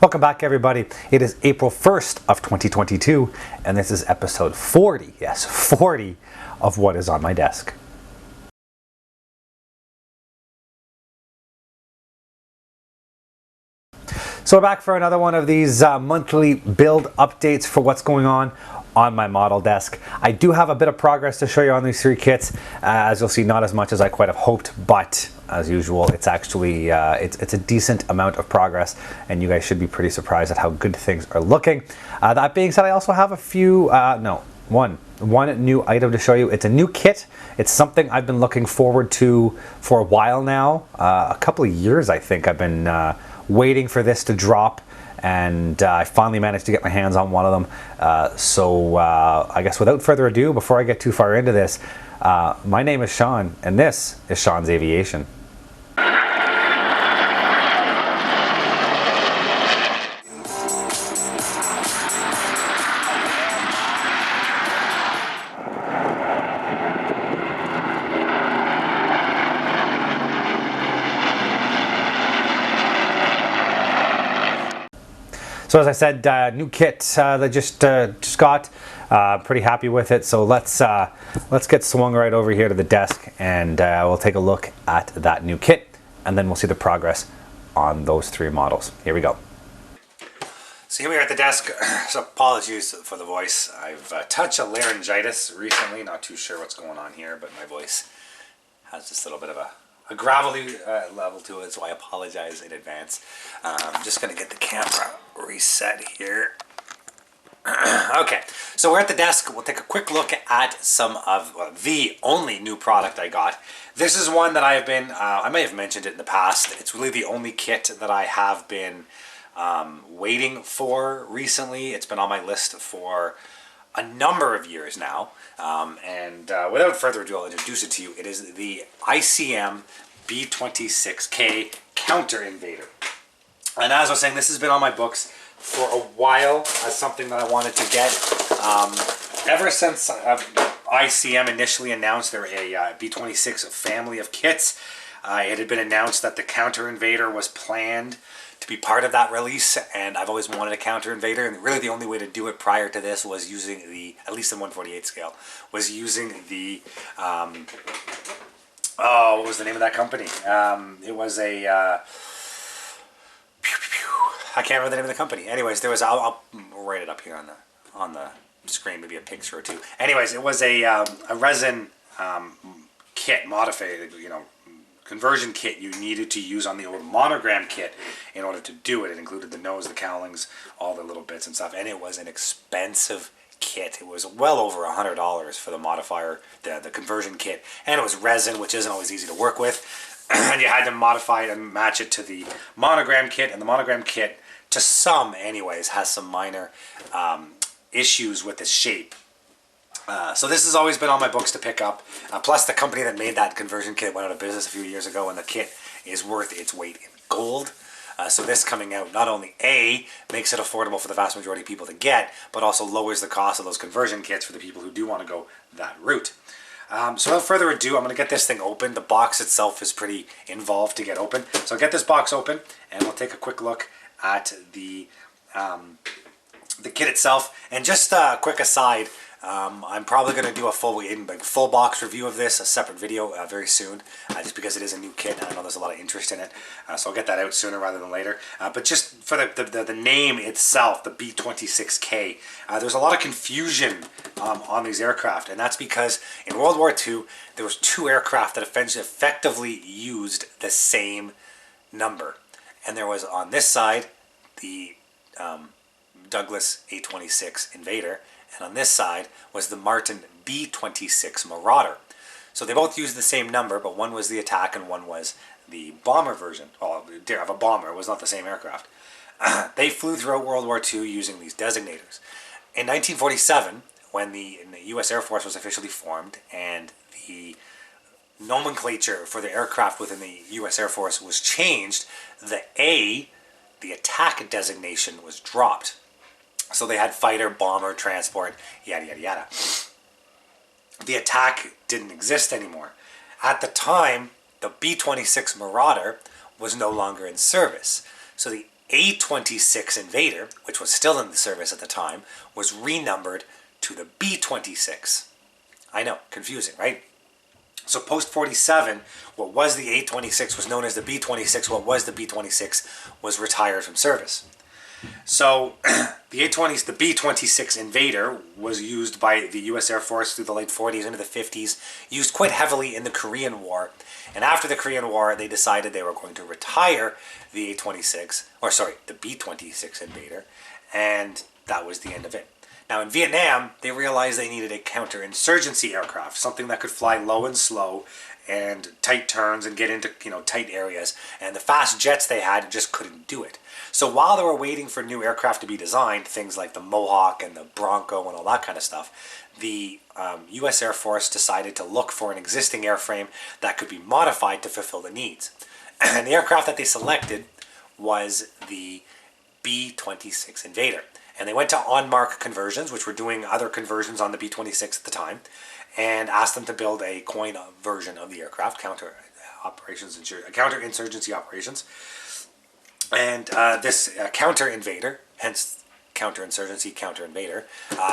Welcome back, everybody. It is April 1st of 2022, and this is episode 40, yes, 40 of What is on My Desk. So we're back for another one of these monthly build updates for what's going on my model desk. I do have a bit of progress to show you on these three kits. As you'll see, not as much as I quite have hoped, but as usual, it's actually it's a decent amount of progress, and you guys should be pretty surprised at how good things are looking. That being said, I also have a few, one new item to show you. It's a new kit. It's something I've been looking forward to for a while now. A couple of years, I think. I've been waiting for this to drop, and I finally managed to get my hands on one of them. So I guess without further ado, before I get too far into this, my name is Sean, and this is Sean's Aviation. So as I said, new kit that just got. Pretty happy with it. So let's get swung right over here to the desk, and we'll take a look at that new kit, and then we'll see the progress on those three models. Here we go. So here we are at the desk. So apologies for the voice. I've touched a laryngitis recently. Not too sure what's going on here, but my voice has just a little bit of a gravelly level to it, so I apologize in advance. I'm just going to get the camera reset here. Okay, so we're at the desk. We'll take a quick look at some of the only new product I got. This is one that I have been, I may have mentioned it in the past. It's really the only kit that I have been waiting for recently. It's been on my list for a number of years now. And without further ado, I'll introduce it to you. It is the ICM B-26K Counter Invader. And as I was saying, this has been on my books for a while as something that I wanted to get. Ever since ICM initially announced their B-26 family of kits, it had been announced that the Counter Invader was planned to be part of that release, and What always wanted a Counter Invader, and really the only way to do it prior to this was using the, at least in 1/48 scale, was using the, what was the name of that company? It was a, I can't remember the name of the company. Anyways, there was, I'll write it up here on the screen, maybe a picture or two. Anyways, it was a resin kit, modified, conversion kit you needed to use on the old monogram kit in order to do it. It included the nose, the cowlings, all the little bits and stuff, and it was an expensive kit. It was well over $100 for the modifier, the conversion kit, and it was resin, which isn't always easy to work with. And you had to modify it and match it to the monogram kit, and the monogram kit, to some anyways, has some minor issues with the shape. So this has always been on my books to pick up. Plus the company that made that conversion kit went out of business a few years ago, and the kit is worth its weight in gold. So this coming out not only A, makes it affordable for the vast majority of people to get, but also lowers the cost of those conversion kits for the people who do want to go that route. So without further ado, I'm going to get this thing open. The box itself is pretty involved to get open. So I'll get this box open, and we'll take a quick look at the kit itself. And just a quick aside, I'm probably going to do a full box review of this, a separate video very soon, just because it is a new kit and I know there's a lot of interest in it. So I'll get that out sooner rather than later. But just for the name itself, the B-26K, there's a lot of confusion on these aircraft, and that's because in World War II there was two aircraft that effectively used the same number. And there was on this side the Douglas A-26 Invader, and on this side was the Martin B-26 Marauder. So they both used the same number, but one was the attack and one was the bomber version. Well, of a bomber, it was not the same aircraft. They flew throughout World War II using these designators. In 1947, when the U.S. Air Force was officially formed and the nomenclature for the aircraft within the U.S. Air Force was changed, the A, the attack designation, was dropped. So they had fighter, bomber, transport, yada, yada, yada. The attack didn't exist anymore. At the time, the B-26 Marauder was no longer in service. So the A-26 Invader, which was still in the service at the time, was renumbered to the B-26. I know, confusing, right? So post-47, what was the A-26 was known as the B-26. What was the B-26 was retired from service. So the B-26 Invader was used by the U.S. Air Force through the late 40s into the 50s, used quite heavily in the Korean War. And after the Korean War, they decided they were going to retire the the B-26 Invader, and that was the end of it. Now in Vietnam, they realized they needed a counterinsurgency aircraft, something that could fly low and slow and tight turns and get into tight areas. And the fast jets they had just couldn't do it. So while they were waiting for new aircraft to be designed, things like the Mohawk and the Bronco and all that kind of stuff, the U.S. Air Force decided to look for an existing airframe that could be modified to fulfill the needs. And the aircraft that they selected was the B-26 Invader. And they went to On-Mark Conversions, which were doing other conversions on the B-26 at the time, and asked them to build a coin version of the aircraft, counterinsurgency operations. And this counter-invader, hence counterinsurgency, counter-invader,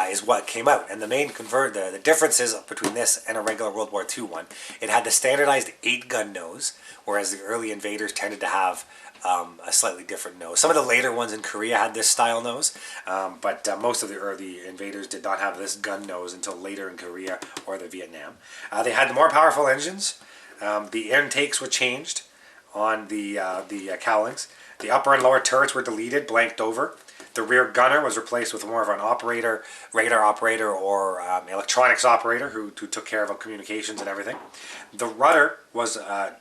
is what came out. And the main the differences between this and a regular World War II one, it had the standardized 8-gun nose, whereas the early invaders tended to have a slightly different nose. Some of the later ones in Korea had this style nose, but most of the early invaders did not have this gun nose until later in Korea or the Vietnam. They had the more powerful engines. The intakes were changed on the cowlings. The upper and lower turrets were deleted, blanked over. The rear gunner was replaced with more of an operator, radar operator, or electronics operator who took care of communications and everything. The rudder was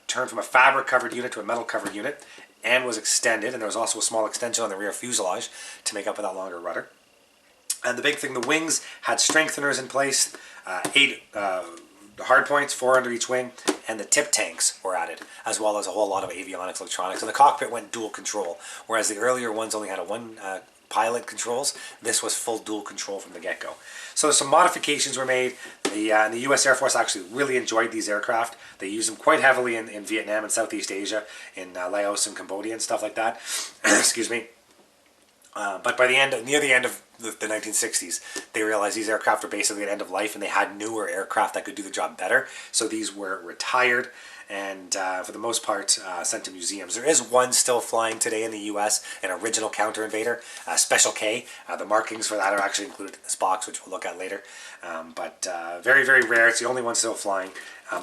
turned from a fabric-covered unit to a metal-covered unit and was extended, and there was also a small extension on the rear fuselage to make up for that longer rudder. And the big thing, the wings had strengtheners in place, 8 hard points, 4 under each wing, and the tip tanks were added, as well as a whole lot of avionics, electronics. And the cockpit went dual control, whereas the earlier ones only had one pilot controls. This was full dual control from the get-go. So some modifications were made. The U.S. Air Force actually really enjoyed these aircraft. They used them quite heavily in Vietnam and Southeast Asia, in Laos and Cambodia and stuff like that. Excuse me. But by near the end of the 1960s, they realized these aircraft were basically at end of life, and they had newer aircraft that could do the job better. So these were retired and, for the most part, sent to museums. There is one still flying today in the U.S., an original Counter Invader, Special K. The markings for that are actually included in this box, which we'll look at later. But very, very rare. It's the only one still flying.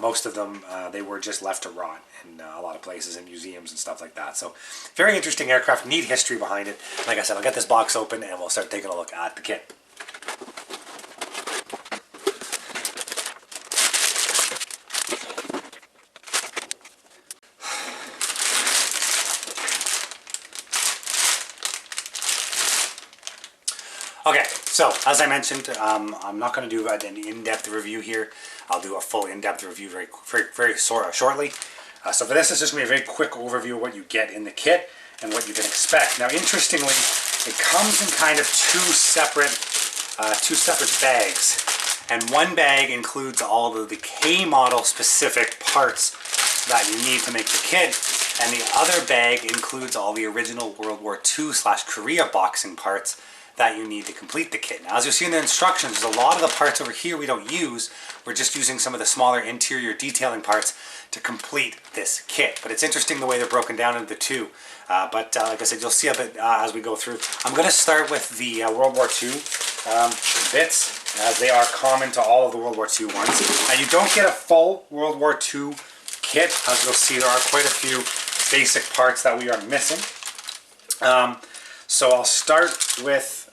Most of them, they were just left to rot in a lot of places, in museums and stuff like that. So, very interesting aircraft, neat history behind it. Like I said, I'll get this box open and we'll start taking a look at the kit. Okay, so as I mentioned, I'm not going to do an in-depth review here. I'll do a full in-depth review very shortly. So for this, it's just going to be a very quick overview of what you get in the kit and what you can expect. Now, interestingly, it comes in kind of two separate bags, and one bag includes all of the K model specific parts that you need to make the kit, and the other bag includes all the original World War II/Korea boxing parts that you need to complete the kit. Now, as you'll see in the instructions, there's a lot of the parts over here we don't use. We're just using some of the smaller interior detailing parts to complete this kit. But it's interesting the way they're broken down into the two. Like I said, you'll see a bit as we go through. I'm going to start with the World War II bits, as they are common to all of the World War II ones. Now, you don't get a full World War II kit. As you'll see, there are quite a few basic parts that we are missing. So I'll start with,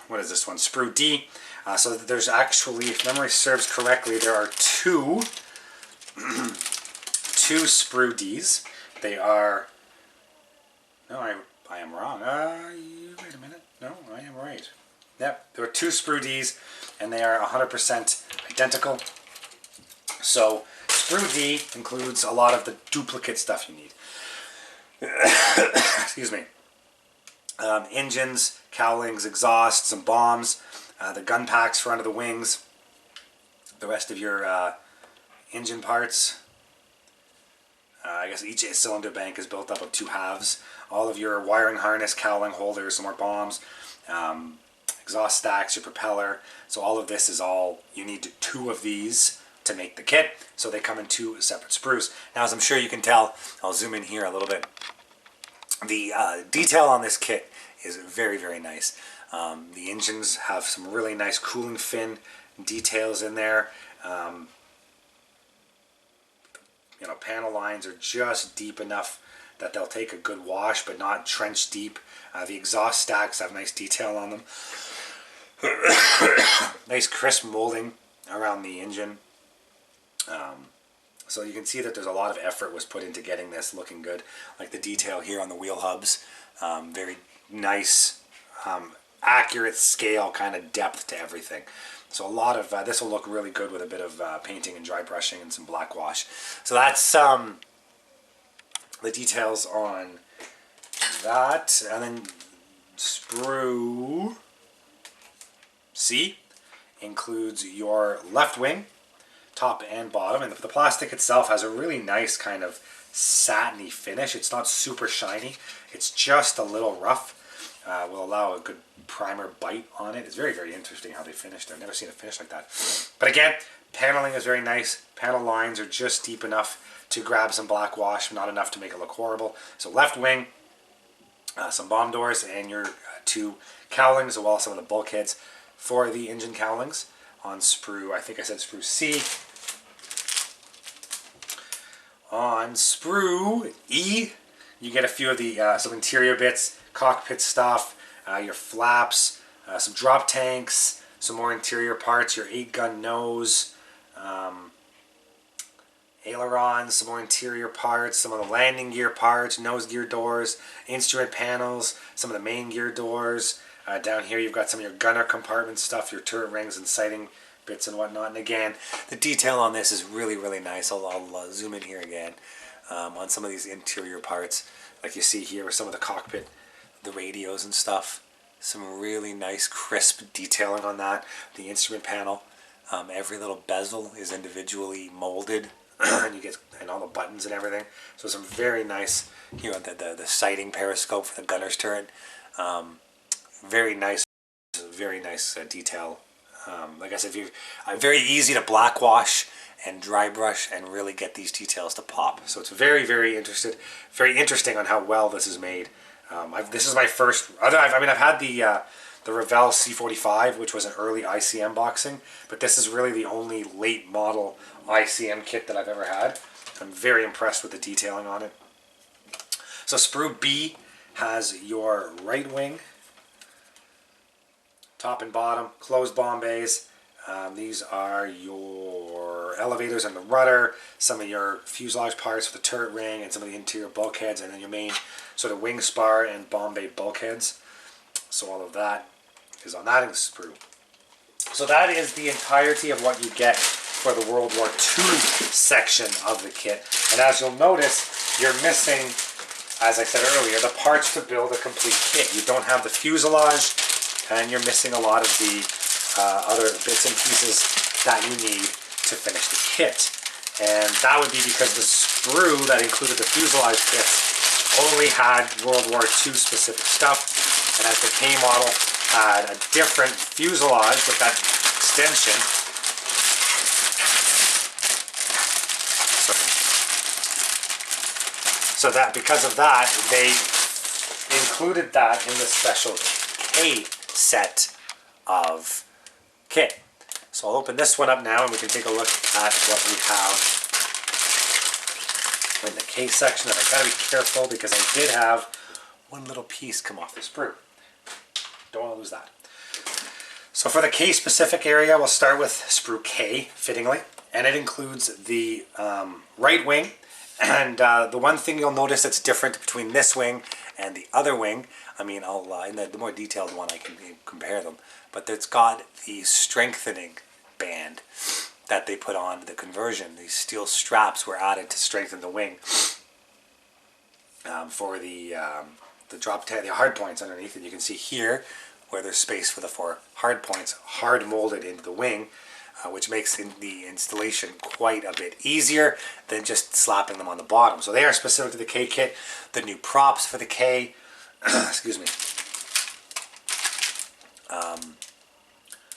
what is this one? Sprue D. So there's actually, if memory serves correctly, there are two Sprue Ds. They are, no, I am wrong. Wait a minute. No, I am right. Yep, there are two Sprue Ds, and they are 100% identical. So Sprue D includes a lot of the duplicate stuff you need. Excuse me. Engines, cowlings, exhausts, some bombs, the gun packs for under the wings, the rest of your engine parts. I guess each cylinder bank is built up of 2 halves all of your wiring harness, cowling holders, some more bombs, exhaust stacks, your propeller. So all of this is all, you need 2 of these to make the kit. So they come in 2 separate sprues. Now, as I'm sure you can tell, I'll zoom in here a little bit. The detail on this kit is very, very nice. The engines have some really nice cooling fin details in there. You know, panel lines are just deep enough that they'll take a good wash, but not trench deep. The exhaust stacks have nice detail on them. Nice crisp molding around the engine. So you can see that there's a lot of effort was put into getting this looking good. Like the detail here on the wheel hubs, very nice, accurate scale kind of depth to everything. So a lot of this will look really good with a bit of painting and dry brushing and some black wash. So that's the details on that. And then sprue C includes your left wing, top and bottom, and the plastic itself has a really nice kind of satiny finish. It's not super shiny, it's just a little rough. Will allow a good primer bite on it. It's very, very interesting how they finished it. I've never seen a finish like that. But again, paneling is very nice. Panel lines are just deep enough to grab some black wash, not enough to make it look horrible. So left wing, some bomb doors, and your 2 cowlings, as well as some of the bulkheads for the engine cowlings on sprue, I think I said sprue C. On sprue E, you get a few of the some interior bits, cockpit stuff, your flaps, some drop tanks, some more interior parts, your 8-gun nose, ailerons, some more interior parts, some of the landing gear parts, nose gear doors, instrument panels, some of the main gear doors. Down here you've got some of your gunner compartment stuff, your turret rings and sighting bits and whatnot. And again, the detail on this is really, really nice. I'll zoom in here again on some of these interior parts. Like you see here with some of the cockpit, the radios and stuff. Some really nice crisp detailing on that. The instrument panel, every little bezel is individually molded. And you get all the buttons and everything. So some very nice, you know, the sighting periscope for the gunner's turret. Very nice detail. Like I said, very easy to black wash and dry brush and really get these details to pop. So it's very, very interesting on how well this is made. This is my first. I've had the Revell C45, which was an early ICM boxing, but this is really the only late model ICM kit that I've ever had. I'm very impressed with the detailing on it. So sprue B has your right wing, top and bottom, closed bomb bays. These are your elevators and the rudder, some of your fuselage parts for the turret ring, and some of the interior bulkheads, and then your main sort of wing spar and bomb bay bulkheads. So all of that is on that sprue. So that is the entirety of what you get for the World War II section of the kit. And as you'll notice, you're missing, as I said earlier, the parts to build a complete kit. You don't have the fuselage, and you're missing a lot of the other bits and pieces that you need to finish the kit. And that would be because the sprue that included the fuselage kits only had World War II specific stuff, and as the K model had a different fuselage with that extension. So that because of that, they included that in the special K set of kit. So I'll open this one up now and we can take a look at what we have in the K section. And I've got to be careful because I did have one little piece come off the sprue. Don't want to lose that. So for the K specific area, we'll start with sprue K, fittingly. And it includes the right wing. And the one thing you'll notice that's different between this wing and the other wing, I mean, in the more detailed one I can compare them, but it's got the strengthening band that they put on the conversion. These steel straps were added to strengthen the wing for the drop tank, the hard points underneath. And you can see here where there's space for the 4 hard points, hard molded into the wing. which makes the installation quite a bit easier than just slapping them on the bottom. So they are specific to the K kit. The new props for the K, excuse me,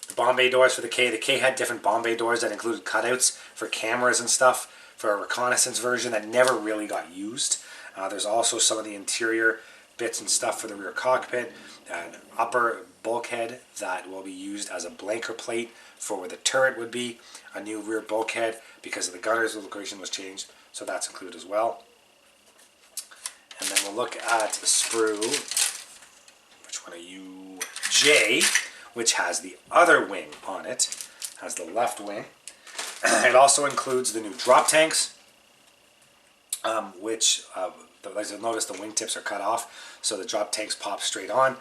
the bomb bay doors for the K had different bomb bay doors that included cutouts for cameras and stuff for a reconnaissance version that never really got used. There's also some of the interior bits and stuff for the rear cockpit, an upper bulkhead that will be used as a blanker plate for where the turret would be, a new rear bulkhead because of the gunner's location was changed, so that's included as well. And then we'll look at the sprue, which one are you? J, which has the other wing on it, has the left wing. It also includes the new drop tanks, which, as you'll notice, the wingtips are cut off, so the drop tanks pop straight on.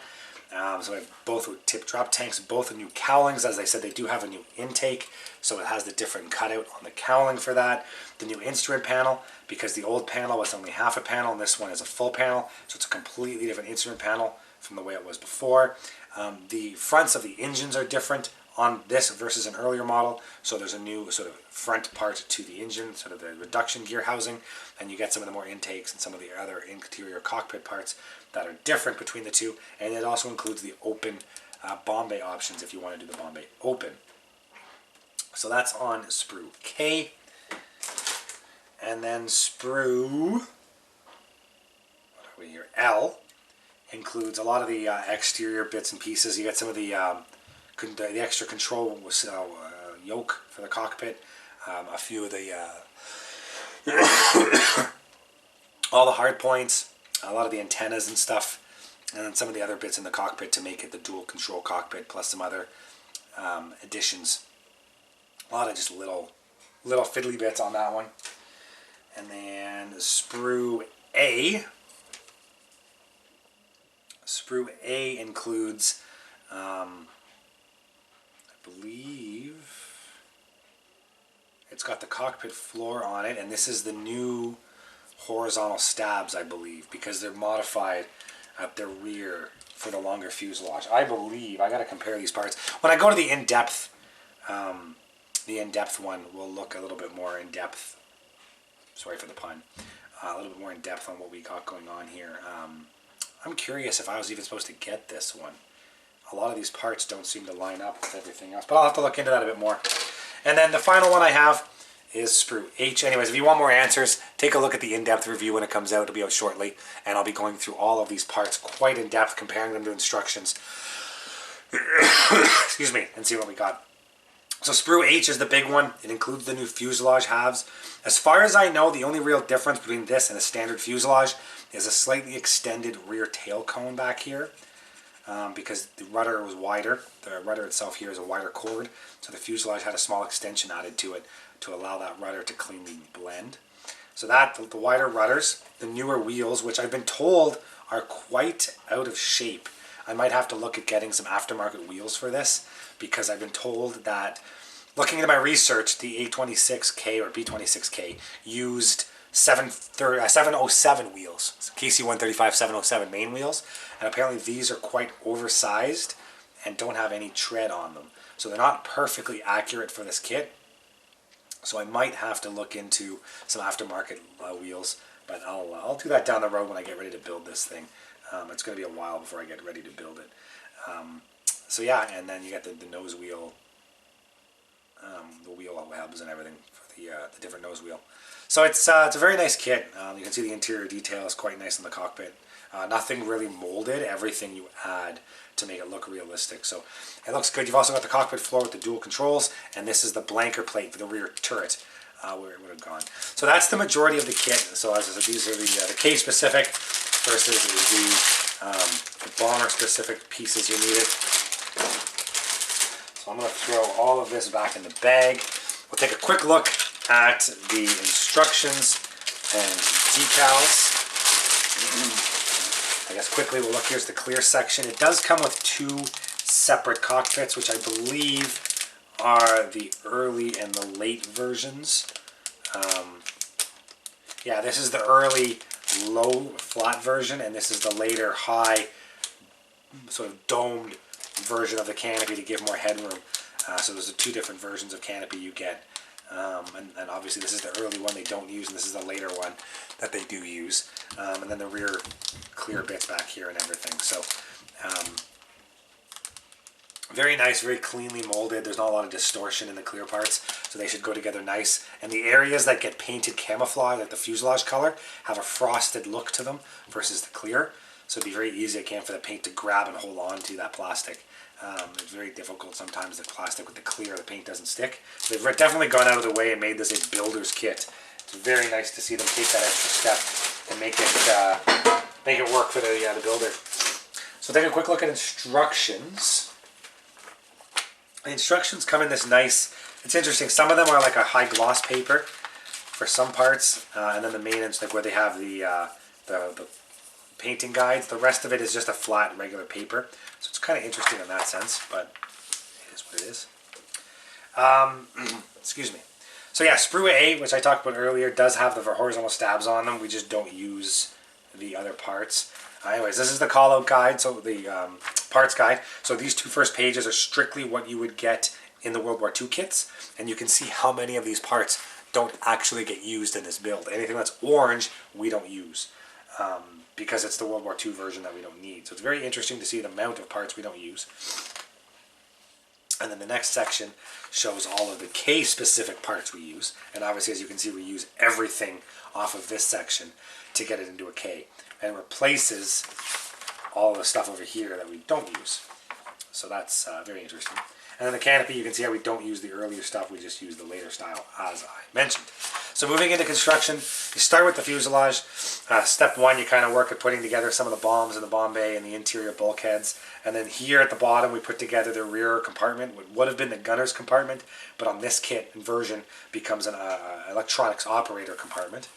So we have both tip drop tanks, both the new cowlings. As I said, they do have a new intake, so it has the different cutout on the cowling for that. The new instrument panel, because the old panel was only half a panel, and this one is a full panel, so it's a completely different instrument panel from the way it was before. The fronts of the engines are different on this versus an earlier model, so there's a new sort of front part to the engine, sort of the reduction gear housing, and you get some of the more intakes and some of the other interior cockpit parts that are different between the two, and it also includes the open bomb bay options if you want to do the bomb bay open. So that's on sprue K. And then sprue, what are we here, L, includes a lot of the exterior bits and pieces. You get some of the extra control yoke for the cockpit, a few of the all the hard points, a lot of the antennas and stuff, and then some of the other bits in the cockpit to make it the dual control cockpit, plus some other additions. A lot of just little fiddly bits on that one. And then sprue A. Sprue A includes, I believe, it's got the cockpit floor on it, and this is the new horizontal stabs, I believe, because they're modified at the rear for the longer fuselage. I believe, I got to compare these parts. When I go to the in-depth one, we'll look a little bit more in depth. Sorry for the pun. A little bit more in depth on what we got going on here. I'm curious if I was even supposed to get this one. A lot of these parts don't seem to line up with everything else, but I'll have to look into that a bit more. And then the final one I have is sprue H. Anyways, if you want more answers, take a look at the in-depth review when it comes out. It'll be out shortly, and I'll be going through all of these parts quite in depth, comparing them to instructions. Excuse me, and see what we got. So sprue H is the big one. It includes the new fuselage halves. As far as I know, the only real difference between this and a standard fuselage is a slightly extended rear tail cone back here, because the rudder was wider. The rudder itself here is a wider chord, so the fuselage had a small extension added to it to allow that rudder to cleanly blend. So that, the wider rudders, the newer wheels, which I've been told are quite out of shape. I might have to look at getting some aftermarket wheels for this, because I've been told that, looking into my research, the A26K or B-26K used 707 wheels, KC-135 707 main wheels, and apparently these are quite oversized and don't have any tread on them. So they're not perfectly accurate for this kit. So I might have to look into some aftermarket wheels, but I'll do that down the road when I get ready to build this thing. It's going to be a while before I get ready to build it. So yeah, and then you get the nose wheel, the wheel hubs and everything for the different nose wheel. So it's a very nice kit. You can see the interior detail is quite nice in the cockpit. Nothing really molded, everything you add to make it look realistic. So it looks good. You've also got the cockpit floor with the dual controls, and this is the blanker plate for the rear turret where it would have gone. So that's the majority of the kit. So as I said, these are the K specific versus the bomber specific pieces you needed. So I'm going to throw all of this back in the bag. We'll take a quick look at the instructions and decals. I guess quickly we'll look. Here's the clear section. It does come with two separate cockpits, which I believe are the early and the late versions. Yeah, this is the early low flat version, and this is the later high sort of domed version of the canopy to give more headroom. So those are two different versions of canopy you get. And obviously this is the early one they don't use, and this is the later one that they do use. And then the rear clear bits back here and everything. So very nice, very cleanly molded. There's not a lot of distortion in the clear parts, so they should go together nice. And the areas that get painted camouflage, like the fuselage color, have a frosted look to them versus the clear. So it'd be very easy again for the paint to grab and hold on to that plastic. It's very difficult sometimes, the plastic with the clear, the paint doesn't stick. So they've definitely gone out of the way and made this a builder's kit. It's very nice to see them take that extra step and make it work for the builder. So take a quick look at instructions. The instructions come in this nice, it's interesting, some of them are like a high gloss paper for some parts, and then the main is like where they have the painting guides. The rest of it is just a flat regular paper, so it's kind of interesting in that sense, but it is what it is. Excuse me. So yeah, sprue A, which I talked about earlier, does have the horizontal stabs on them. We just don't use the other parts. Anyways, this is the call-out guide, so the parts guide. So these two first pages are strictly what you would get in the World War II kits, and you can see how many of these parts don't actually get used in this build. Anything that's orange, we don't use, because it's the World War II version that we don't need. So it's very interesting to see the amount of parts we don't use. And then the next section shows all of the K-specific parts we use, and obviously, as you can see, we use everything off of this section to get it into a K, and replaces all the stuff over here that we don't use. So that's very interesting. And then the canopy, you can see how we don't use the earlier stuff, we just use the later style, as I mentioned. So moving into construction, you start with the fuselage. Step one, you kind of work at putting together some of the bombs and the bomb bay and the interior bulkheads. And then here at the bottom, we put together the rear compartment, what would have been the gunner's compartment, but on this kit and version becomes an electronics operator compartment.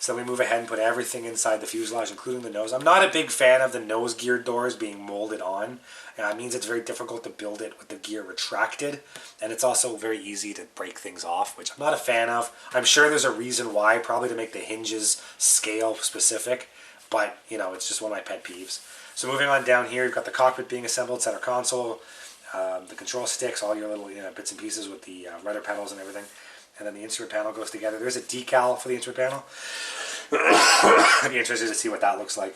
So we move ahead and put everything inside the fuselage, including the nose. I'm not a big fan of the nose gear doors being molded on. It means it's very difficult to build it with the gear retracted, and it's also very easy to break things off, which I'm not a fan of. I'm sure there's a reason why, probably to make the hinges scale specific, but you know, it's just one of my pet peeves. So moving on down here, you've got the cockpit being assembled, center console, the control sticks, all your little bits and pieces with the rudder pedals and everything. And then the instrument panel goes together. There's a decal for the instrument panel. I'd be interested to see what that looks like.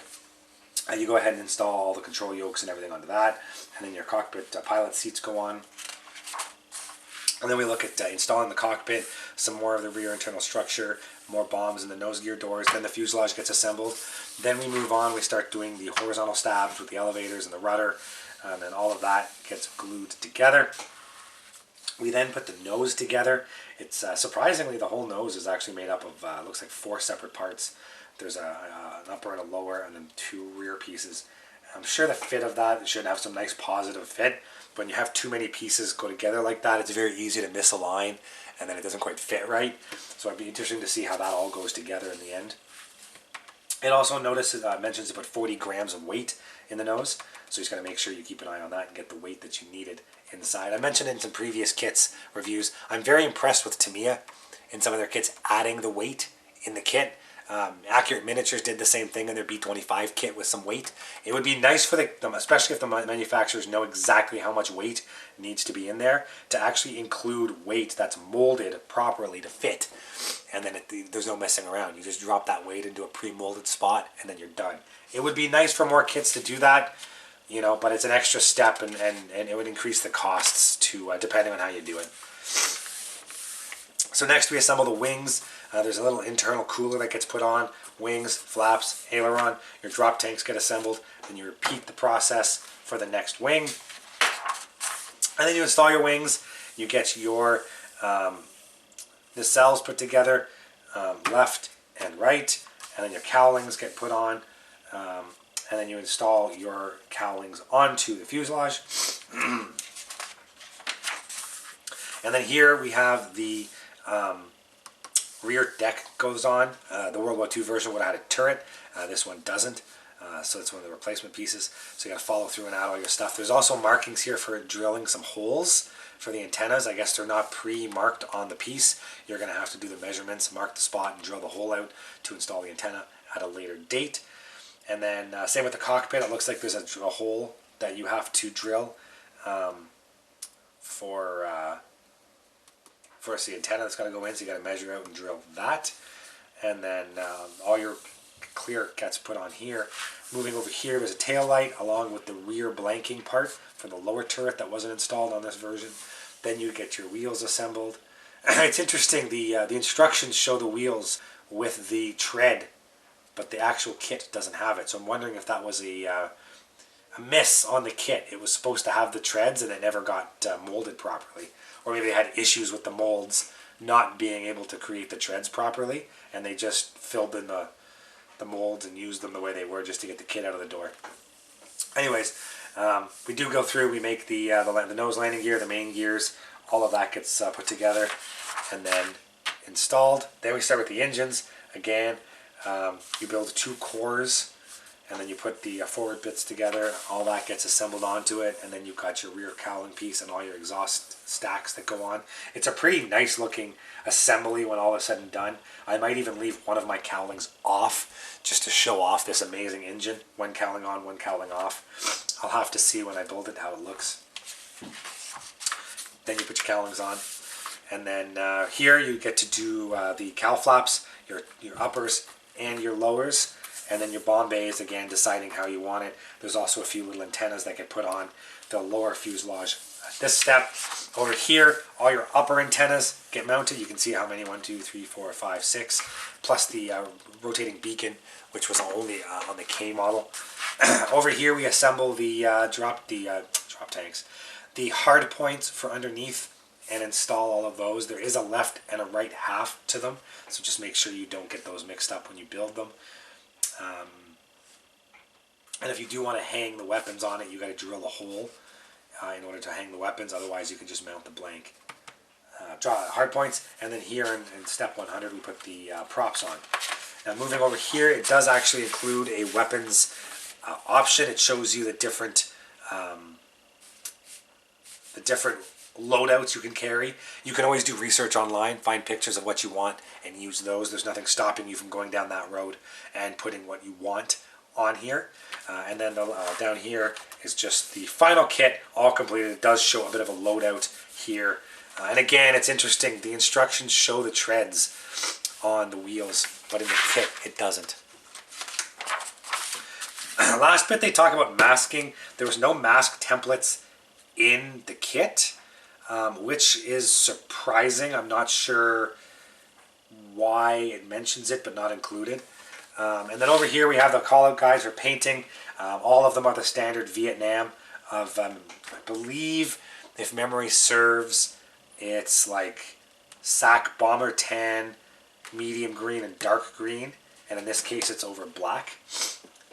You go ahead and install all the control yokes and everything onto that. And then your cockpit pilot seats go on. And then we look at installing the cockpit, some more of the rear internal structure, more bombs in the nose gear doors. Then the fuselage gets assembled. Then we move on. We start doing the horizontal stabs with the elevators and the rudder. And then all of that gets glued together. We then put the nose together. It's surprisingly, the whole nose is actually made up of looks like 4 separate parts. There's an upper and a lower, and then 2 rear pieces. I'm sure the fit of that should have some nice positive fit. But when you have too many pieces go together like that, it's very easy to misalign, and then it doesn't quite fit right. So it'd be interesting to see how that all goes together in the end. It also mentions about 40 grams of weight in the nose, so you just got to make sure you keep an eye on that and get the weight that you needed inside. I mentioned in some previous kits reviews, I'm very impressed with Tamiya in some of their kits adding the weight in the kit. Accurate Miniatures did the same thing in their B-25 kit with some weight. It would be nice for them, especially if the manufacturers know exactly how much weight needs to be in there, to actually include weight that's molded properly to fit. And then there's no messing around. You just drop that weight into a pre-molded spot and then you're done. It would be nice for more kits to do that, but it's an extra step, and it would increase the costs to depending on how you do it. So next we assemble the wings. There's a little internal cooler that gets put on, wings, flaps, aileron. Your drop tanks get assembled. Then you repeat the process for the next wing. And then you install your wings. You get your nacelles put together, left and right. And then your cowlings get put on. And then you install your cowlings onto the fuselage. And then here we have the rear deck goes on. The World War II version would have had a turret. This one doesn't. So it's one of the replacement pieces. So you got to follow through and add all your stuff. There's also markings here for drilling some holes for the antennas. I guess they're not pre-marked on the piece. You're going to have to do the measurements, mark the spot, and drill the hole out to install the antenna at a later date. And then same with the cockpit. It looks like there's a hole that you have to drill for first the antenna that's got to go in, so you got to measure out and drill that, and then all your clear gets put on here. Moving over here, there's a tail light along with the rear blanking part for the lower turret that wasn't installed on this version. Then you get your wheels assembled. It's interesting, the instructions show the wheels with the tread, but the actual kit doesn't have it. So I'm wondering if that was a miss on the kit. It was supposed to have the treads and it never got molded properly. Or maybe they had issues with the molds not being able to create the treads properly, and they just filled in the molds and used them the way they were just to get the kit out of the door. Anyways, we do go through, we make the nose landing gear, the main gears, all of that gets put together and then installed. Then we start with the engines. Again, you build 2 cores, and then you put the forward bits together. All that gets assembled onto it, and then you've got your rear cowling piece and all your exhaust stacks that go on. It's a pretty nice looking assembly when all is said and done. I might even leave one of my cowlings off just to show off this amazing engine. One cowling on, one cowling off. I'll have to see when I build it how it looks. Then you put your cowlings on, and then here you get to do the cowl flaps, your uppers and your lowers, and then your bomb bays, again deciding how you want it. There's also a few little antennas that get put on the lower fuselage at this step. Over here, all your upper antennas get mounted. You can see how many, 1, 2, 3, 4, 5, 6, plus the rotating beacon, which was only on the K model. Over here we assemble the drop tanks, the hard points for underneath, and install all of those. There is a left and a right half to them, so just make sure you don't get those mixed up when you build them. And if you do want to hang the weapons on it, you got to drill a hole in order to hang the weapons. Otherwise, you can just mount the blank hard points. And then here in step 100, we put the props on. Now, moving over here, it does actually include a weapons option. It shows you the different loadouts you can carry. You can always do research online, find pictures of what you want, and use those. There's nothing stopping you from going down that road and putting what you want on here. And then down here is just the final kit, all completed. It does show a bit of a loadout here. And again, it's interesting. The instructions show the treads on the wheels, but in the kit, it doesn't. Last bit, they talk about masking. There was no mask templates in the kit, which is surprising. I'm not sure why it mentions it, but not included. And then over here we have the call-out guides for painting. All of them are the standard Vietnam of, I believe, if memory serves, it's like SAC Bomber Tan, medium green, and dark green. And in this case, it's over black.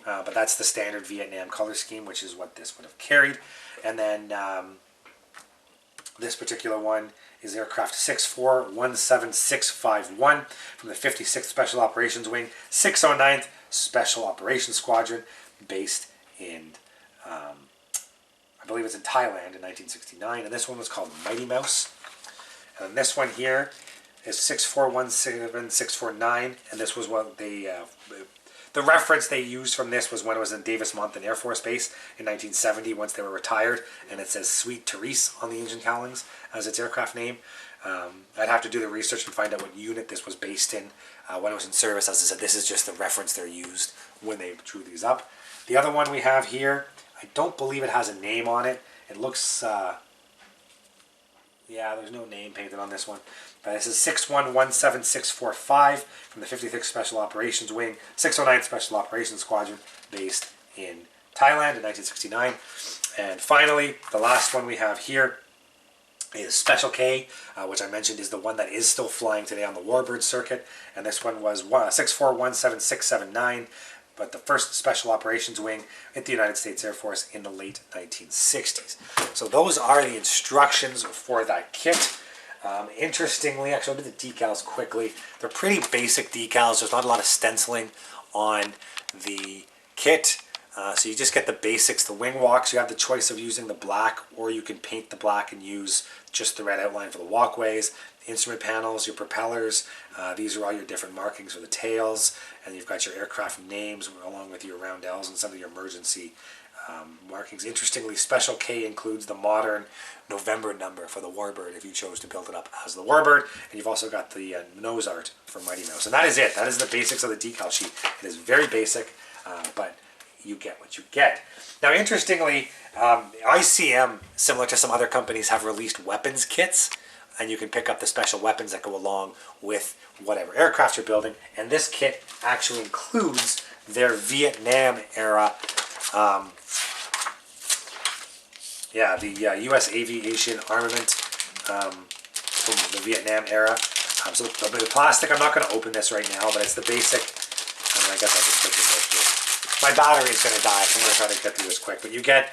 But that's the standard Vietnam color scheme, which is what this would have carried. And then this particular one is aircraft 6417651 from the 56th Special Operations Wing, 609th Special Operations Squadron, based in, I believe it's in Thailand in 1969. And this one was called Mighty Mouse. And this one here is 6417649, and this was what they... the reference they used from this was when it was in Davis Monthan Air Force Base in 1970, once they were retired, and it says Sweet Therese on the engine cowlings as its aircraft name. I'd have to do the research and find out what unit this was based in when it was in service. As I said, this is just the reference they used when they drew these up. The other one we have here, I don't believe it has a name on it. It looks... yeah, there's no name painted on this one. But this is 6117645 from the 56th Special Operations Wing, 609th Special Operations Squadron, based in Thailand in 1969. And finally, the last one we have here is Special K, which I mentioned is the one that is still flying today on the Warbird circuit. And this one was 6417679, but the first Special Operations Wing at the United States Air Force in the late 1960s. So those are the instructions for that kit. Interestingly, actually I'll do the decals quickly. They're pretty basic decals. There's not a lot of stenciling on the kit. So you just get the basics. The wing walks, you have the choice of using the black, or you can paint the black and use just the red outline for the walkways. The instrument panels, your propellers, these are all your different markings for the tails, and you've got your aircraft names along with your roundels and some of your emergency markings. Interestingly, Special K includes the modern November number for the Warbird if you chose to build it up as the Warbird. And you've also got the nose art for Mighty Mouse. And that is it. That is the basics of the decal sheet. It is very basic, but you get what you get. Now, interestingly, ICM, similar to some other companies, have released weapons kits. And you can pick up the special weapons that go along with whatever aircraft you're building. And this kit actually includes their Vietnam era, the U.S. aviation armament from the Vietnam era. So the plastic, I'm not going to open this right now, but it's the basic. I guess I can quickly go through. My battery is going to die, so I'm going to try to get through this quick. But you get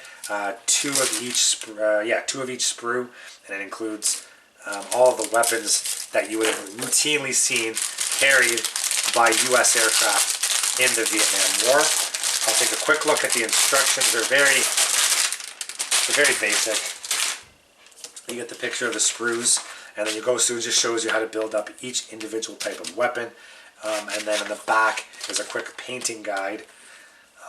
two of each sprue, and it includes all of the weapons that you would have routinely seen carried by U.S. aircraft in the Vietnam War. I'll take a quick look at the instructions. They're very basic. You get the picture of the sprues, and then you go through. It just shows you how to build up each individual type of weapon. And then in the back is a quick painting guide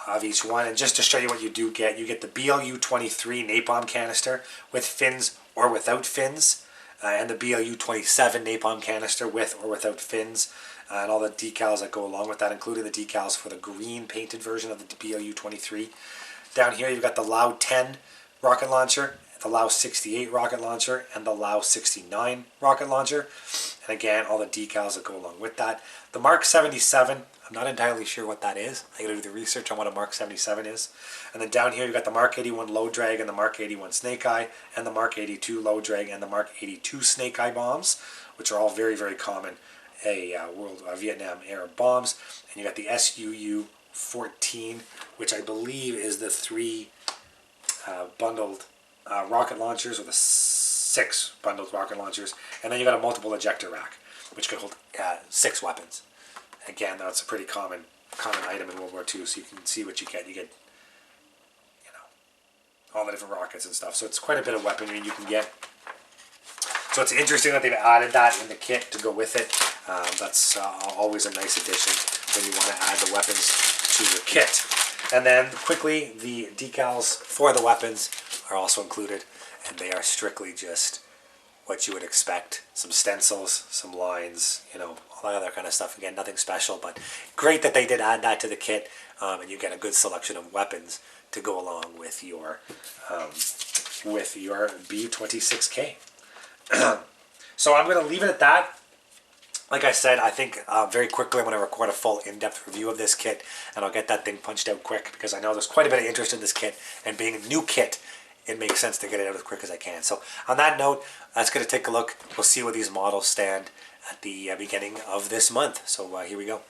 of each one. And just to show you what you do get, you get the BLU-23 napalm canister with fins or without fins, and the BLU-27 napalm canister with or without fins, and all the decals that go along with that, including the decals for the green painted version of the BLU-23. Down here you've got the Lao-10 rocket launcher, the Lao-68 rocket launcher, and the Lao-69 rocket launcher. And again, all the decals that go along with that. The Mark 77, I'm not entirely sure what that is. I gotta do the research on what a Mark 77 is. And then down here you've got the Mark 81 low drag and the Mark 81 snake eye, and the Mark 82 low drag and the Mark 82 snake eye bombs, which are all very, very common Vietnam era bombs. And you got the SUU-14, which I believe is the 3 bundled rocket launchers, or the 6 bundled rocket launchers. And then you got a multiple ejector rack, which could hold 6 weapons. Again, that's a pretty common item in World War II, so you can see what you get. You get, all the different rockets and stuff. So it's quite a bit of weaponry you can get. So it's interesting that they've added that in the kit to go with it. That's always a nice addition when you want to add the weapons to your kit. And then quickly, the decals for the weapons are also included, and they are strictly just what you would expect. Some stencils, some lines, all that other kind of stuff. Again, nothing special, but great that they did add that to the kit, and you get a good selection of weapons to go along with your B-26K. So I'm going to leave it at that. Like I said, I think very quickly I'm going to record a full in-depth review of this kit, and I'll get that thing punched out quick because I know there's quite a bit of interest in this kit, and being a new kit, it makes sense to get it out as quick as I can. So on that note, let's get to take a look. We'll see where these models stand at the beginning of this month. So here we go.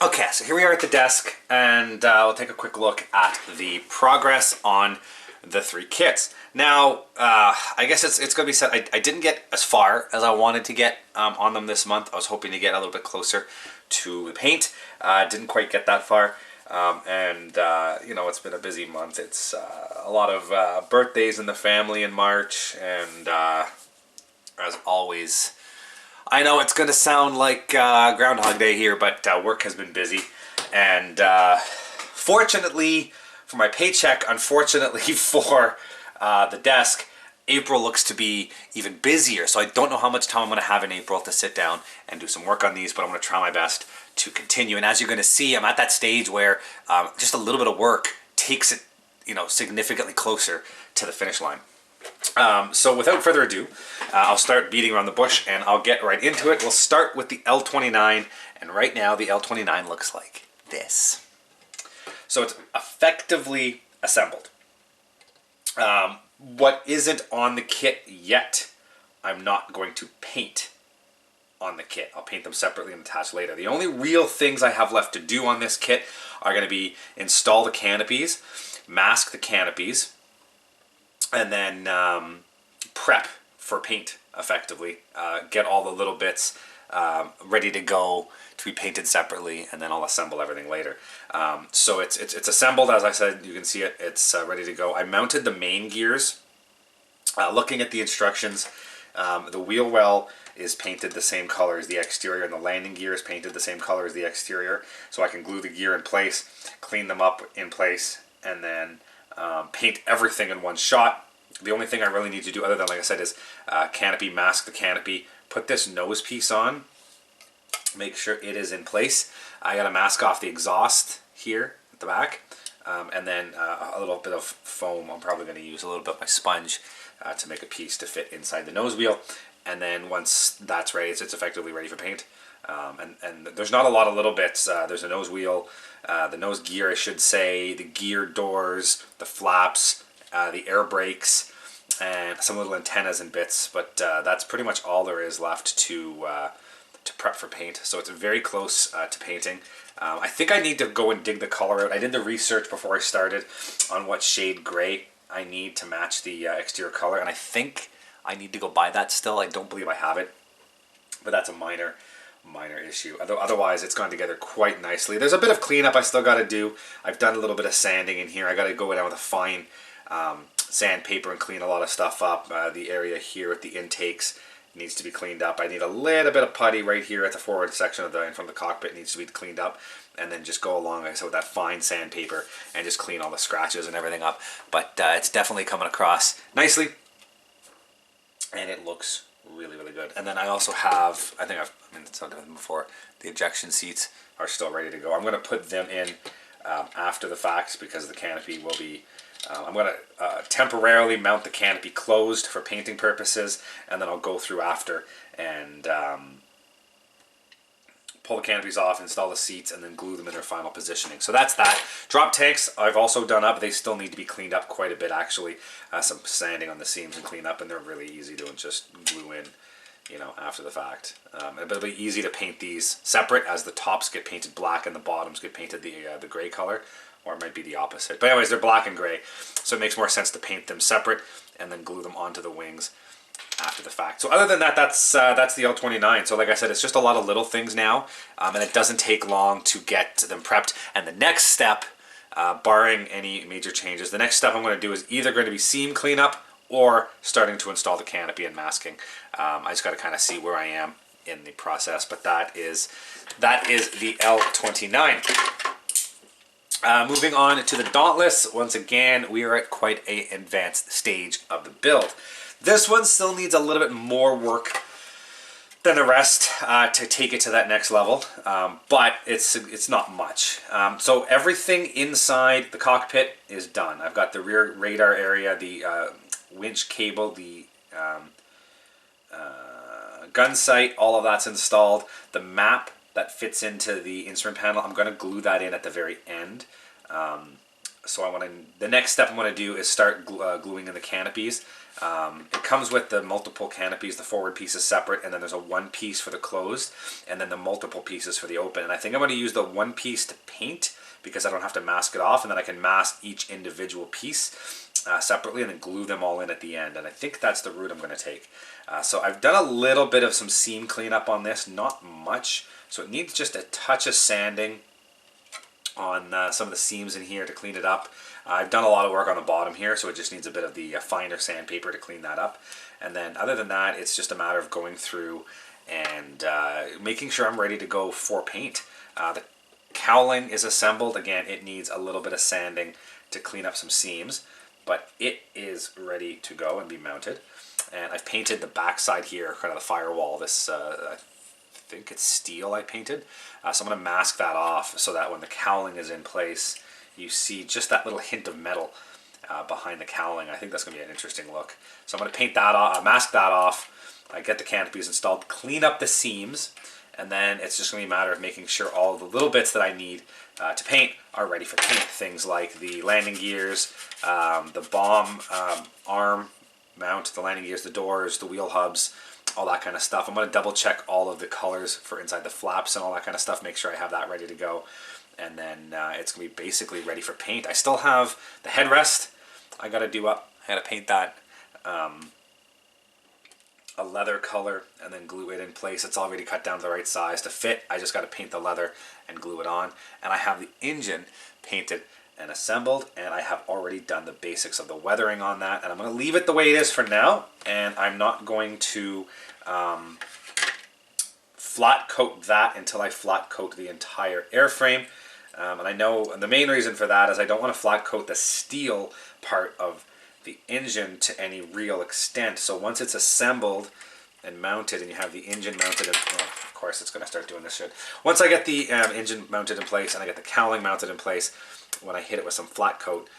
Okay, so here we are at the desk, and we'll take a quick look at the progress on the 3 kits. Now, I guess it's going to be said, I didn't get as far as I wanted to get on them this month. I was hoping to get a little bit closer to the paint. Didn't quite get that far. It's been a busy month. It's a lot of birthdays in the family in March, and as always, I know it's going to sound like Groundhog Day here, but work has been busy, and fortunately for my paycheck, unfortunately for the desk, April looks to be even busier. So I don't know how much time I'm going to have in April to sit down and do some work on these, but I'm going to try my best to continue. And as you're going to see, I'm at that stage where just a little bit of work takes it, significantly closer to the finish line. So without further ado, I'll start beating around the bush and I'll get right into it. We'll start with the L29, and right now the L29 looks like this. So it's effectively assembled. What isn't on the kit yet, I'm not going to paint on the kit. I'll paint them separately and attach later. The only real things I have left to do on this kit are going to be install the canopies, mask the canopies, and then prep for paint effectively. Get all the little bits ready to go to be painted separately, and then I'll assemble everything later. So it's assembled, as I said. You can see it. It's ready to go. I mounted the main gears. Looking at the instructions, The wheel well is painted the same color as the exterior, and the landing gear is painted the same color as the exterior, so I can glue the gear in place, clean them up in place, and then paint everything in one shot. The only thing I really need to do, other than, like I said, is canopy, mask the canopy, put this nose piece on, make sure it is in place. I got to mask off the exhaust here at the back, and then a little bit of foam. I'm probably going to use a little bit of my sponge to make a piece to fit inside the nose wheel. And then once that's ready, it's effectively ready for paint. And there's not a lot of little bits. There's a nose wheel, the nose gear, I should say, the gear doors, the flaps, the air brakes, and some little antennas and bits. But that's pretty much all there is left to prep for paint. So it's very close to painting. I think I need to go and dig the color out. I did the research before I started on what shade gray I need to match the exterior color, and I think I need to go buy that still. I don't believe I have it, but that's a minor issue. Otherwise, it's gone together quite nicely. There's a bit of cleanup I still got to do. I've done a little bit of sanding in here. I got to go down with a fine sandpaper and clean a lot of stuff up. The area here at the intakes needs to be cleaned up. I need a little bit of putty right here at the forward section of in front of the cockpit needs to be cleaned up, and then just go along, like I said, with that fine sandpaper and just clean all the scratches and everything up. But it's definitely coming across nicely, and it looks really, really good. And then I also have, I mean, it's not done before, the ejection seats are still ready to go. I'm going to put them in after the fact because the canopy will be, I'm going to temporarily mount the canopy closed for painting purposes, and then I'll go through after and pull the canopies off, install the seats, and then glue them in their final positioning. So that's that. Drop tanks I've also done up. They still need to be cleaned up quite a bit, actually. Some sanding on the seams and clean up, and they're really easy to just glue in, you know, after the fact. But it'll be easy to paint these separate, as the tops get painted black and the bottoms get painted the gray color, or it might be the opposite. But anyways, they're black and gray, so it makes more sense to paint them separate and then glue them onto the wings after the fact. So other than that, that's the L29. So like I said, it's just a lot of little things now, and it doesn't take long to get them prepped. And the next step, barring any major changes, the next step I'm going to do is either going to be seam cleanup or starting to install the canopy and masking. I just got to kind of see where I am in the process, but that is the L29. Moving on to the Dauntless. Once again, we are at quite an advanced stage of the build. This one still needs a little bit more work than the rest to take it to that next level, but it's not much. So everything inside the cockpit is done. I've got the rear radar area, the winch cable, the gun sight, all of that's installed. The map that fits into the instrument panel, I'm going to glue that in at the very end. So the next step I'm going to do is start gluing in the canopies. It comes with the multiple canopies. The forward piece is separate, and then there's a one piece for the closed, and then the multiple pieces for the open. And I think I'm going to use the one piece to paint, because I don't have to mask it off, and then I can mask each individual piece separately and then glue them all in at the end. And I think that's the route I'm going to take. So I've done a little bit of some seam cleanup on this, not much. So it needs just a touch of sanding on some of the seams in here to clean it up. I've done a lot of work on the bottom here, so it just needs a bit of the finer sandpaper to clean that up. And then other than that, it's just a matter of going through and making sure I'm ready to go for paint. The cowling is assembled. Again, it needs a little bit of sanding to clean up some seams, but it is ready to go and be mounted. And I've painted the backside here, kind of the firewall. This, I think it's steel I painted. So I'm going to mask that off so that when the cowling is in place, you see just that little hint of metal behind the cowling. I think that's going to be an interesting look. So I'm going to paint that off, mask that off, get the canopies installed, clean up the seams, and then it's just going to be a matter of making sure all the little bits that I need to paint are ready for paint. Things like the landing gears, the bomb arm mount, the landing gears, the doors, the wheel hubs, all that kind of stuff. I'm going to double check all of the colors for inside the flaps and all that kind of stuff, make sure I have that ready to go. And then it's going to be basically ready for paint. I still have the headrest I got to do up. I got to paint that a leather color and then glue it in place. It's already cut down to the right size to fit. I just got to paint the leather and glue it on. And I have the engine painted and assembled, and I have already done the basics of the weathering on that, and I'm going to leave it the way it is for now, and I'm not going to flat coat that until I flat coat the entire airframe. And I know, and the main reason for that is I don't want to flat coat the steel part of the engine to any real extent. So once it's assembled and mounted, and you have the engine mounted, and of course it's going to start doing this shit. Once I get the engine mounted in place and I get the cowling mounted in place, when I hit it with some flat coat,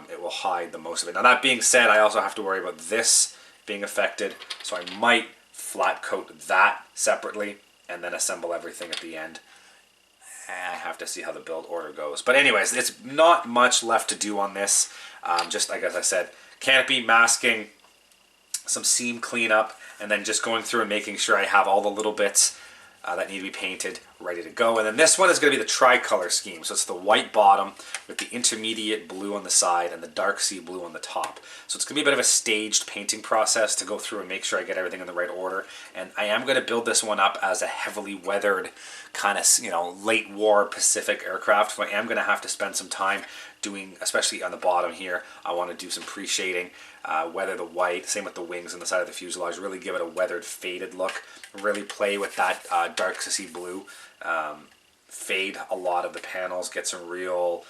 it will hide the most of it. Now that being said, I also have to worry about this being affected, so I might flat coat that separately and then assemble everything at the end. I have to see how the build order goes. But anyways, it's not much left to do on this. Just like as I said, canopy, masking, some seam cleanup, and then just going through and making sure I have all the little bits that need to be painted ready to go. And then this one is going to be the tricolor scheme. So it's the white bottom with the intermediate blue on the side and the dark sea blue on the top. So it's going to be a bit of a staged painting process to go through and make sure I get everything in the right order. And I am going to build this one up as a heavily weathered kind of, you know, late war Pacific aircraft. So I am going to have to spend some time doing, especially on the bottom here, I want to do some pre-shading, weather the white, same with the wings and the side of the fuselage, really give it a weathered, faded look, really play with that dark sea blue, fade a lot of the panels, get some real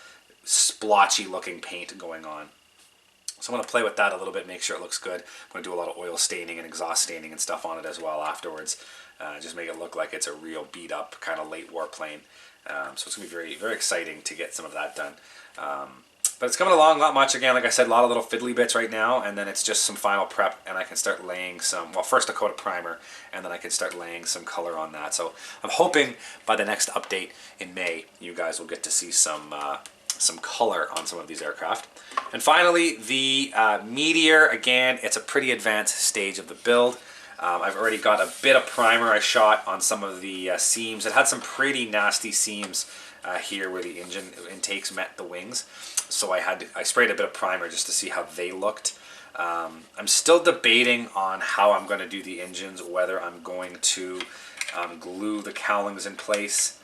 splotchy looking paint going on. So I'm going to play with that a little bit, make sure it looks good. I'm going to do a lot of oil staining and exhaust staining and stuff on it as well afterwards. Just make it look like it's a real beat up kind of late war plane. So it's going to be very, very exciting to get some of that done. But it's coming along not much. Again, like I said, a lot of little fiddly bits right now, and then it's just some final prep, and I can start laying some, well, first a coat of primer, and then I can start laying some color on that. So I'm hoping by the next update in May, you guys will get to see some color on some of these aircraft. And finally, the Meteor. Again, it's a pretty advanced stage of the build. I've already got a bit of primer I shot on some of the seams. It had some pretty nasty seams here where the engine intakes met the wings. So I sprayed a bit of primer just to see how they looked. I'm still debating on how I'm going to do the engines, whether I'm going to glue the cowlings in place.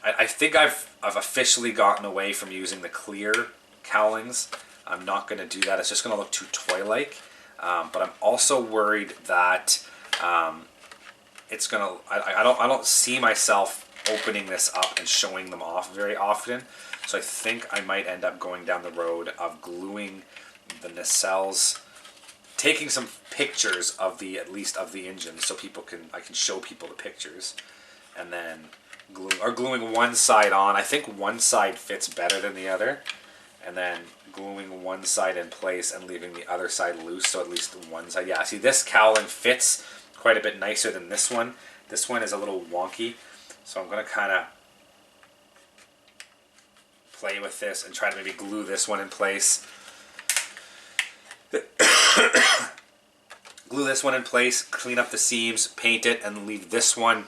I think I've officially gotten away from using the clear cowlings. I'm not going to do that. It's just going to look too toy-like. But I'm also worried that it's going to... I don't see myself opening this up and showing them off very often. So I think I might end up going down the road of gluing the nacelles, taking some pictures of at least of the engine, so I can show people the pictures, and then gluing one side on. I think one side fits better than the other, and then gluing one side in place and leaving the other side loose, so at least one side. Yeah, see, this cowling fits quite a bit nicer than this one. This one is a little wonky, so I'm going to kind of play with this and try to maybe glue this one in place. Glue this one in place, clean up the seams, paint it, and leave this one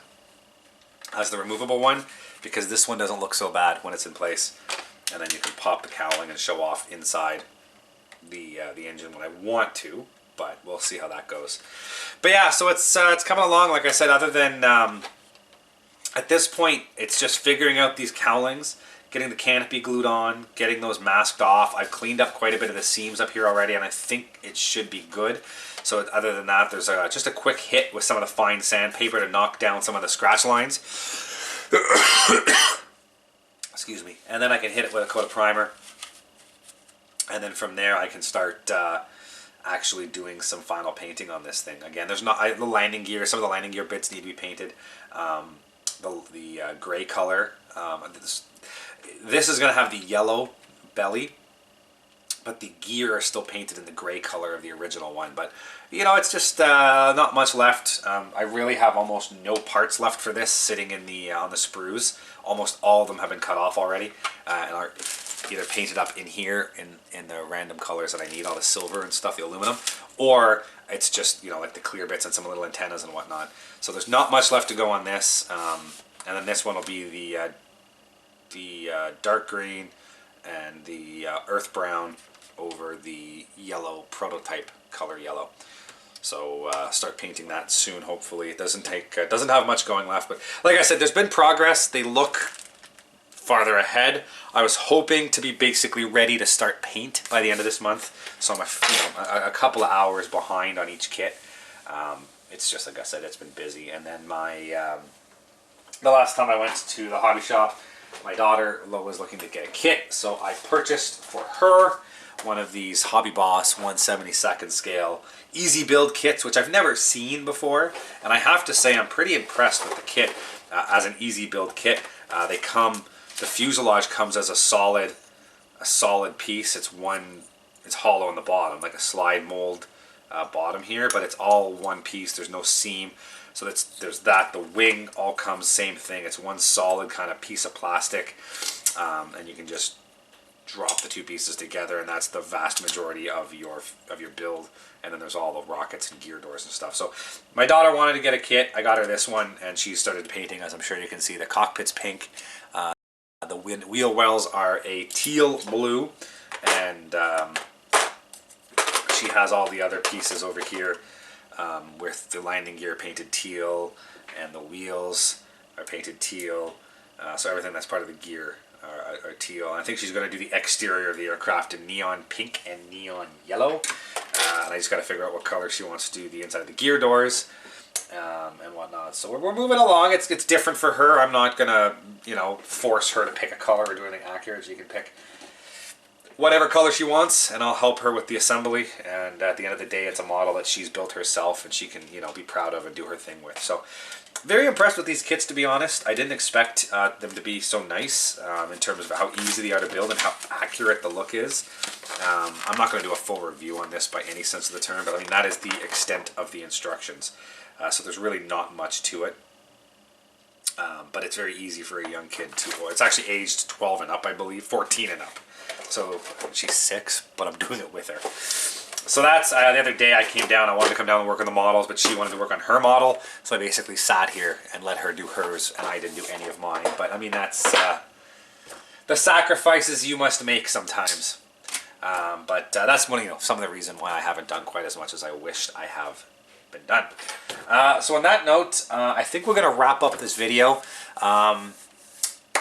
as the removable one, because this one doesn't look so bad when it's in place. And then you can pop the cowling and show off inside the engine when I want to, but we'll see how that goes. But yeah, so it's coming along, like I said, other than at this point, it's just figuring out these cowlings, getting the canopy glued on, getting those masked off. I've cleaned up quite a bit of the seams up here already, and I think it should be good. So other than that, there's just a quick hit with some of the fine sandpaper to knock down some of the scratch lines. Excuse me. And then I can hit it with a coat of primer. And then from there, I can start actually doing some final painting on this thing. Again, there's not the landing gear. Some of the landing gear bits need to be painted. The gray color. This is going to have the yellow belly, but the gear are still painted in the gray color of the original one. But, you know, it's just not much left. I really have almost no parts left for this sitting in the on the sprues. Almost all of them have been cut off already and are either painted up in here in the random colors that I need, all the silver and stuff, the aluminum, or it's just, you know, like the clear bits and some little antennas and whatnot. So there's not much left to go on this. And then this one will be the dark green and the earth brown over the yellow prototype color yellow. So start painting that soon. Hopefully, it doesn't have much going left. But like I said, there's been progress. They look farther ahead. I was hoping to be basically ready to start paint by the end of this month, so I'm a couple of hours behind on each kit. It's just like I said, it's been busy. And then the last time I went to the hobby shop, my daughter was looking to get a kit, so I purchased for her one of these Hobby Boss 1/72nd scale easy build kits, which I've never seen before, and I have to say I'm pretty impressed with the kit as an easy build kit. The fuselage comes as a solid piece. It's hollow on the bottom, like a slide mold bottom here, but it's all one piece. There's no seam. So there's that. The wing all comes same thing. It's one solid kind of piece of plastic, and you can just drop the two pieces together, and that's the vast majority of your build. And then there's all the rockets and gear doors and stuff. So my daughter wanted to get a kit. I got her this one, and she started painting. As I'm sure you can see, the cockpit's pink. The wheel wells are a teal blue, and she has all the other pieces over here. With the landing gear painted teal, and the wheels are painted teal, so everything that's part of the gear are teal. And I think she's going to do the exterior of the aircraft in neon pink and neon yellow, and I just got to figure out what color she wants to do the inside of the gear doors and whatnot. So we're moving along. It's different for her. I'm not going to force her to pick a color or do anything accurate. She can pick whatever color she wants, and I'll help her with the assembly. And at the end of the day, it's a model that she's built herself and she can be proud of and do her thing with. So very impressed with these kits, to be honest. I didn't expect them to be so nice in terms of how easy they are to build and how accurate the look is. I'm not going to do a full review on this by any sense of the term, but I mean that is the extent of the instructions. So there's really not much to it. But it's very easy for a young kid to, it's actually aged 12 and up, I believe, 14 and up. So she's 6, but I'm doing it with her. So that's, the other day I came down, I wanted to come down and work on the models, but she wanted to work on her model. So I basically sat here and let her do hers, and I didn't do any of mine. But I mean, that's the sacrifices you must make sometimes. But that's some of the reason why I haven't done quite as much as I wished I have been done. So on that note, I think we're going to wrap up this video.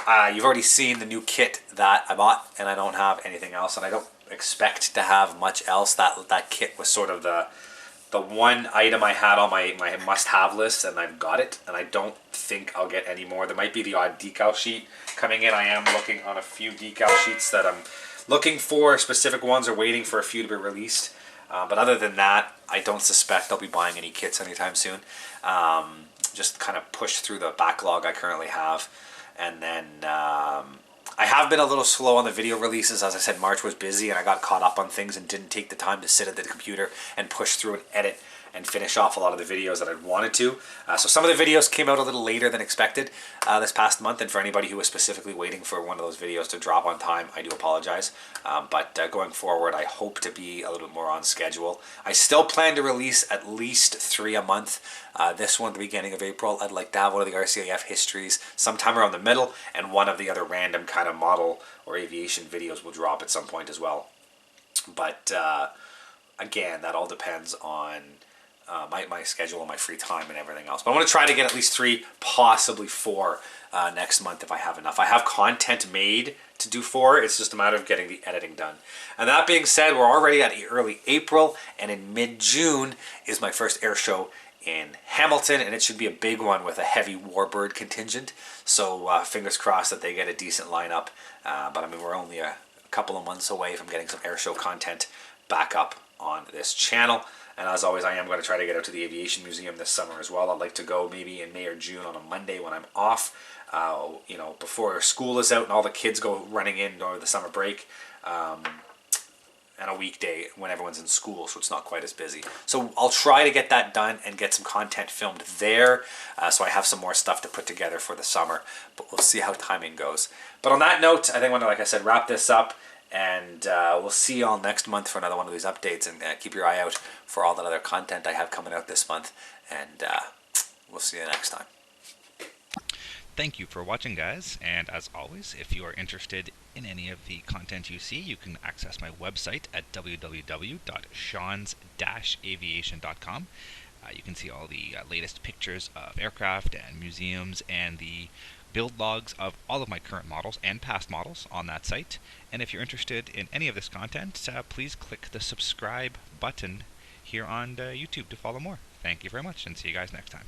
You've already seen the new kit that I bought, and I don't have anything else, and I don't expect to have much else. That kit was sort of the one item I had on my must-have list, and I've got it, and I don't think I'll get any more. There might be the odd decal sheet coming in. I am looking on a few decal sheets that I'm looking for, specific ones, or waiting for a few to be released. But other than that, I don't suspect I'll be buying any kits anytime soon. Just kind of push through the backlog I currently have. And then I have been a little slow on the video releases. As I said, March was busy and I got caught up on things and didn't take the time to sit at the computer and push through and edit and finish off a lot of the videos that I wanted to. So some of the videos came out a little later than expected this past month, and for anybody who was specifically waiting for one of those videos to drop on time, I do apologize. But going forward, I hope to be a little bit more on schedule. I still plan to release at least 3 a month. This one at the beginning of April. I'd like to have one of the RCAF histories sometime around the middle, and one of the other random kind of model or aviation videos will drop at some point as well. But again, that all depends on my schedule and my free time and everything else. But I want to try to get at least 3, possibly 4 next month if I have enough. I have content made to do 4. It's just a matter of getting the editing done. And that being said, we're already at early April, and in mid-June is my first air show in Hamilton, and it should be a big one with a heavy Warbird contingent. So fingers crossed that they get a decent lineup. But I mean, we're only a couple of months away from getting some air show content back up on this channel. And as always, I am going to try to get out to the Aviation Museum this summer as well. I'd like to go maybe in May or June on a Monday when I'm off, before school is out and all the kids go running in over the summer break, and a weekday when everyone's in school, so it's not quite as busy. So I'll try to get that done and get some content filmed there, so I have some more stuff to put together for the summer, but we'll see how timing goes. But on that note, I think I want to, like I said, wrap this up. And we'll see you all next month for another one of these updates. And keep your eye out for all that other content I have coming out this month. And we'll see you next time. Thank you for watching, guys. And as always, if you are interested in any of the content you see, you can access my website at www.seans-aviation.com. You can see all the latest pictures of aircraft and museums and the build logs of all of my current models and past models on that site. And if you're interested in any of this content, please click the subscribe button here on YouTube to follow more. Thank you very much, and see you guys next time.